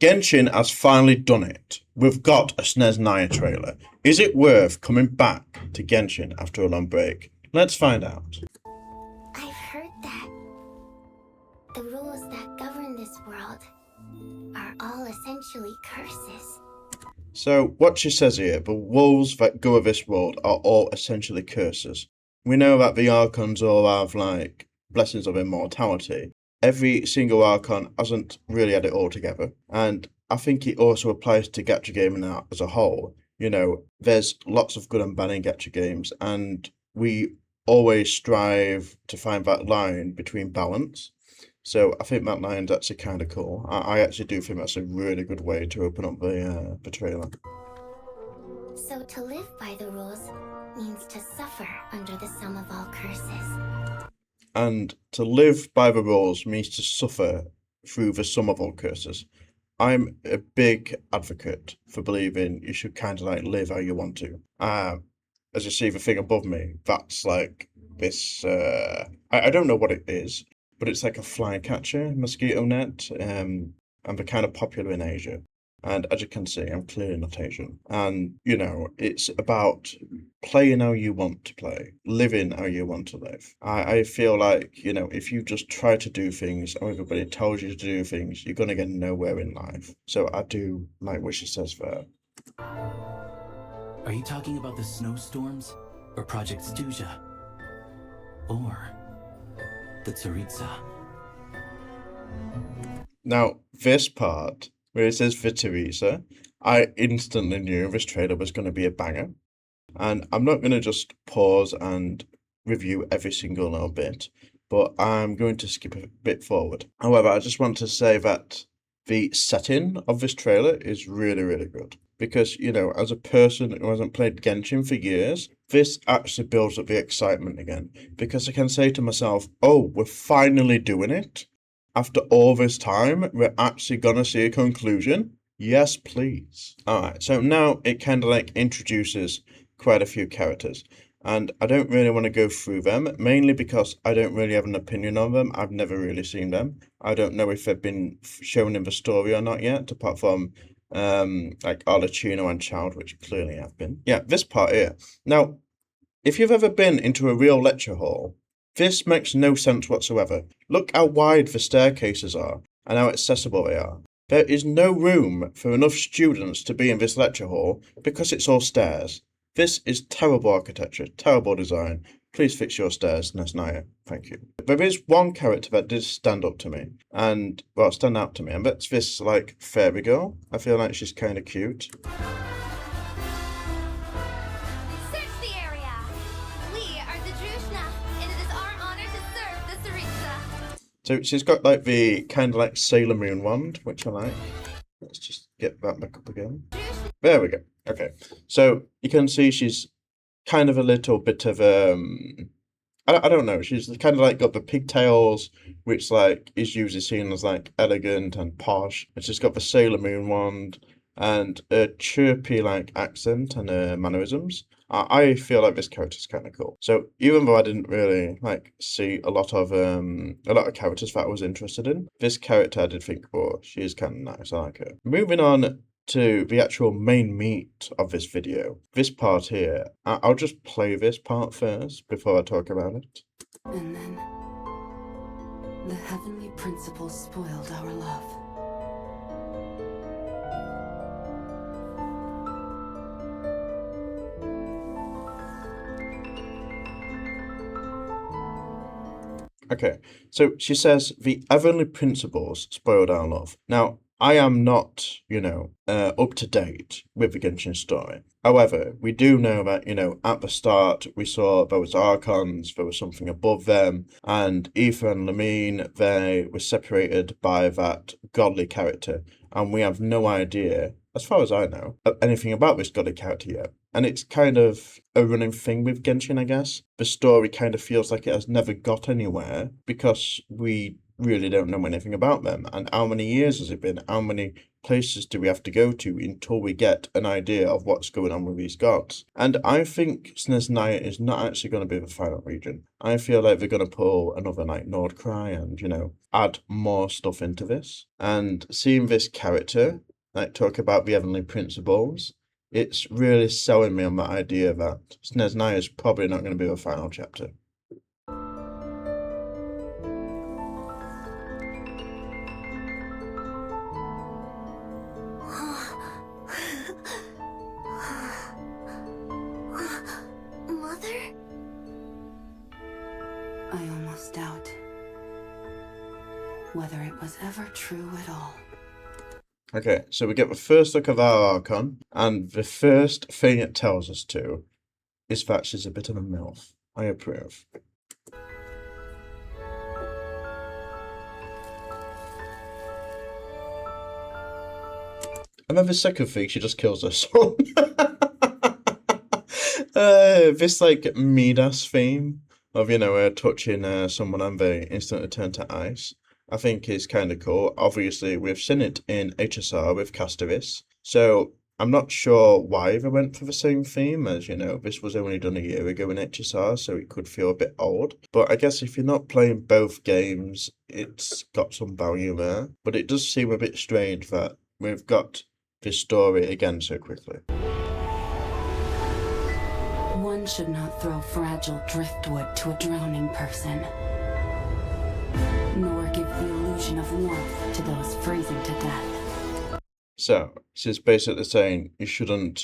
Genshin has finally done it. We've got a Snezhnaya trailer. Is it worth coming back to Genshin after a long break? Let's find out. I've heard that the rules that govern this world are all essentially curses. So, what she says here, the wolves that go of this world are all essentially curses. We know that the Archons all have, like, blessings of immortality. Every single Archon hasn't really had it all together. And I think it also applies to gacha gaming as a whole. You know, there's lots of good and bad in gacha games, and we always strive to find that line between balance. So I think that line's actually kind of cool. I actually do think that's a really good way to open up the trailer. So to live by the rules means to suffer under the sum of all curses. And to live by the rules means to suffer through the sum of all curses. I'm a big advocate for believing you should kind of like live how you want to. As you see the thing above me, that's like this, I don't know what it is, but it's like a flycatcher mosquito net, and they're kind of popular in Asia. And as you can see, I'm clearly not Asian. And, you know, it's about playing how you want to play, living how you want to live. I feel like, you know, if you just try to do things and everybody tells you to do things, you're going to get nowhere in life. So I do like what she says there. Are you talking about the snowstorms? Or Project Stuja? Or the Tsaritsa? Now, this part, where it says for Teresa, I instantly knew this trailer was going to be a banger. And I'm not going to just pause and review every single little bit, but I'm going to skip a bit forward. However, I just want to say that the setting of this trailer is really, really good. Because, you know, as a person who hasn't played Genshin for years, this actually builds up the excitement again. Because I can say to myself, oh, we're finally doing it. After all this time, we're actually gonna see a conclusion? Yes, please. Alright, so now it kind of like introduces quite a few characters. And I don't really want to go through them, mainly because I don't really have an opinion on them. I've never really seen them. I don't know if they've been shown in the story or not yet, apart from like Arlecchino and Child, which clearly have been. Yeah, this part here. Now, if you've ever been into a real lecture hall, this makes no sense whatsoever. Look how wide the staircases are and how accessible they are. There is no room for enough students to be in this lecture hall because it's all stairs. This is terrible architecture, terrible design. Please fix your stairs, Snezhnaya. Thank you. There is one character that did stand out to me, and that's this, like, fairy girl. I feel like she's kind of cute. Search the area! We are the Drushna, and it is our honor to serve the Tsaritsa. So she's got, like, the kind of, like, Sailor Moon wand, which I like. Let's just get that back up again. There we go. Okay. So you can see she's kind of a little bit of I don't know, she's kind of like got the pigtails, which like is usually seen as like elegant and posh, and she's got the Sailor Moon wand and a chirpy like accent and mannerisms. I feel like this character's kind of cool. So even though I didn't really like see a lot of characters that I was interested in, this character I did think, oh, she's kind of nice. I like her. Moving on to the actual main meat of this video, this part here, I'll just play this part first before I talk about it. And then the heavenly principles spoiled our love. Okay, so she says the heavenly principles spoiled our love. Now, I am not, you know, up to date with the Genshin story. However, we do know that, you know, at the start we saw there was Archons, there was something above them, and Aoife and Lamine, they were separated by that godly character, and we have no idea, as far as I know, anything about this godly character yet. And it's kind of a running thing with Genshin, I guess. The story kind of feels like it has never got anywhere because we really don't know anything about them. And how many years has it been? How many places do we have to go to until we get an idea of what's going on with these gods? And I think Snezhnaya is not actually going to be the final region. I feel like they're going to pull another like Nordcry and, add more stuff into this. And seeing this character, like talk about the heavenly principles, it's really selling me on that idea that Snezhnaya is probably not going to be the final chapter. Mother? I almost doubt whether it was ever true at all. Okay, so we get the first look of our Archon, and the first thing it tells us to is that she's a bit of a MILF. I approve. And then the second thing, she just kills her son. This like Midas theme of, touching someone and they instantly turn to ice, I think is kind of cool. Obviously, we've seen it in HSR with Casteris, so I'm not sure why they went for the same theme, as this was only done a year ago in HSR, so it could feel a bit old. But I guess if you're not playing both games, it's got some value there. But it does seem a bit strange that we've got this story again so quickly. One should not throw fragile driftwood to a drowning person, nor give the illusion of warmth to those freezing to death. So, she's basically saying you shouldn't,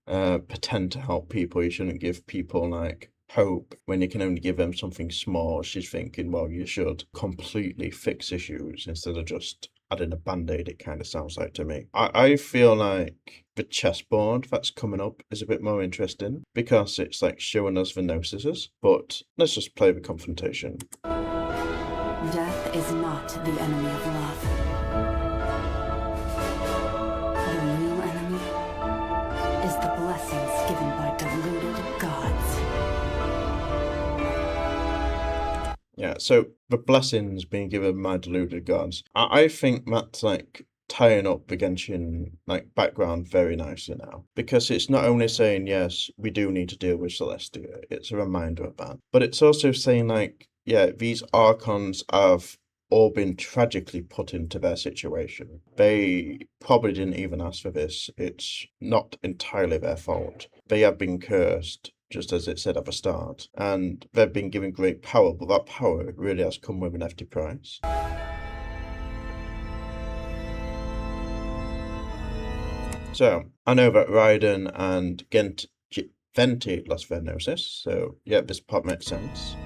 pretend to help people. You shouldn't give people, like, hope when you can only give them something small. She's thinking, well, you should completely fix issues instead of just adding a band-aid, it kind of sounds like to me. I feel like the chessboard that's coming up is a bit more interesting because it's, like, showing us the gnosis. But let's just play the confrontation. Death is not the enemy of love. The real enemy is the blessings given by deluded gods. Yeah, so the blessings being given by deluded gods. I think that's like tying up the Genshin like background very nicely now. Because it's not only saying, yes, we do need to deal with Celestia, it's a reminder of that. But it's also saying like, yeah, these Archons have all been tragically put into their situation. They probably didn't even ask for this. It's not entirely their fault. They have been cursed, just as it said at the start, and they've been given great power, but that power really has come with an hefty price. So, I know that Raiden and Venti lost their gnosis, so yeah, this part makes sense.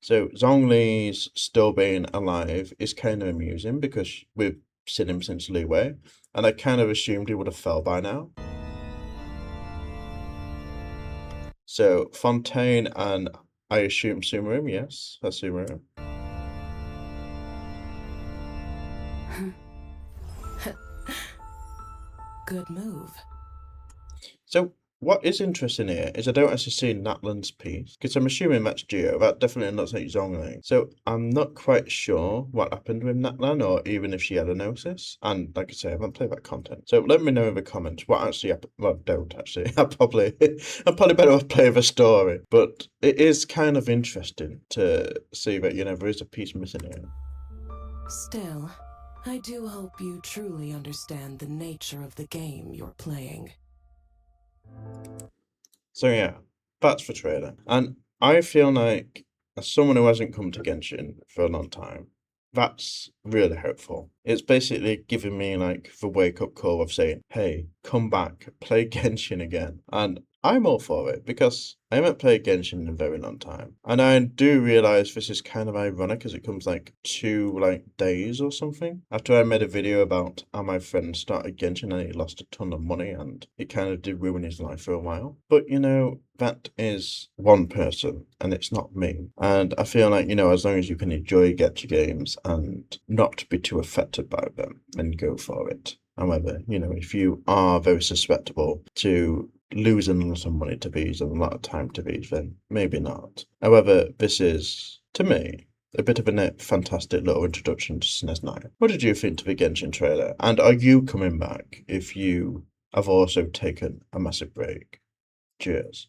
So Zhongli's still being alive is kind of amusing because we've seen him since Li Wei, and I kind of assumed he would have fell by now. So Fontaine and I assume Sumeru, yes, that's Sumeru. Good move. So what is interesting here is I don't actually see Natlan's piece, because I'm assuming that's Geo. That definitely looks like Zhongli. So I'm not quite sure what happened with Natlan, or even if she had a gnosis. And like I say, I haven't played that content. So let me know in the comments what actually happened. Well, don't actually. I'm probably better off playing the story. But it is kind of interesting to see that, there is a piece missing here. Still, I do hope you truly understand the nature of the game you're playing. So yeah, that's the trailer. And I feel like, as someone who hasn't come to Genshin for a long time, that's really hopeful. It's basically giving me like the wake-up call of saying, hey, come back, play Genshin again. And I'm all for it because I haven't played Genshin in a very long time. And I do realise this is kind of ironic as it comes like 2 days or something after I made a video about how my friend started Genshin and he lost a ton of money and it kind of did ruin his life for a while. But that is one person and it's not me. And I feel like, as long as you can enjoy Gacha games and not be too affected by them, then go for it. However, if you are very susceptible to losing a lot of money to these and a lot of time to these, then maybe not. However, this is, to me, a bit of a fantastic little introduction to Snezhnaya. What did you think to the Genshin trailer? And are you coming back if you have also taken a massive break? Cheers.